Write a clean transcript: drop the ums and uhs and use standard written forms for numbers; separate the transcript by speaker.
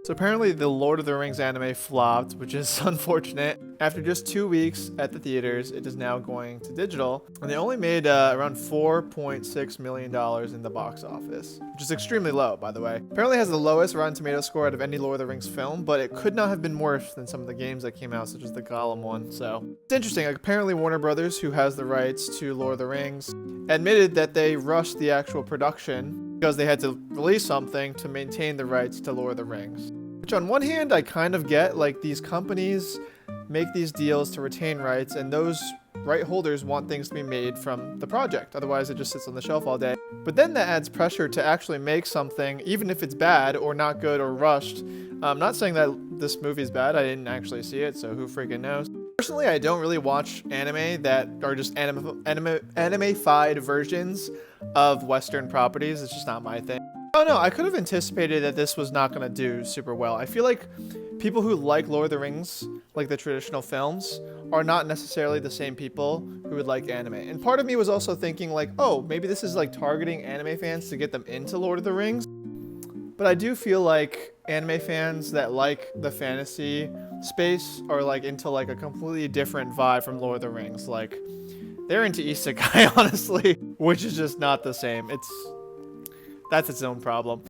Speaker 1: So apparently the Lord of the Rings anime flopped, which is unfortunate. After just 2 weeks at the theaters, it is now going to digital, and they only made around $4.6 million in the box office, which is extremely low, by the way. Apparently it has the lowest Rotten Tomatoes score out of any Lord of the Rings film, but it could not have been worse than some of the games that came out, such as the Gollum one. So it's interesting. Like, apparently Warner Brothers, who has the rights to Lord of the Rings, admitted that they rushed the actual production because they had to release something to maintain the rights to Lord of the Rings. Which on one hand, I kind of get, like, these companies make these deals to retain rights, and those right holders want things to be made from the project. Otherwise, it just sits on the shelf all day. But then that adds pressure to actually make something, even if it's bad or not good or rushed. I'm not saying that this movie is bad. I didn't actually see it, so who freaking knows? Personally, I don't really watch anime that are just anime-fied versions of Western properties. It's just not my thing. Oh no, I could have anticipated that this was not going to do super well. I feel like people who like Lord of the Rings, like the traditional films, are not necessarily the same people who would like anime. And part of me was also thinking like, oh, maybe this is like targeting anime fans to get them into Lord of the Rings. But I do feel like anime fans that like the fantasy space are like into like a completely different vibe from Lord of the Rings. Like, they're into isekai, honestly, which is just not the same. That's its own problem.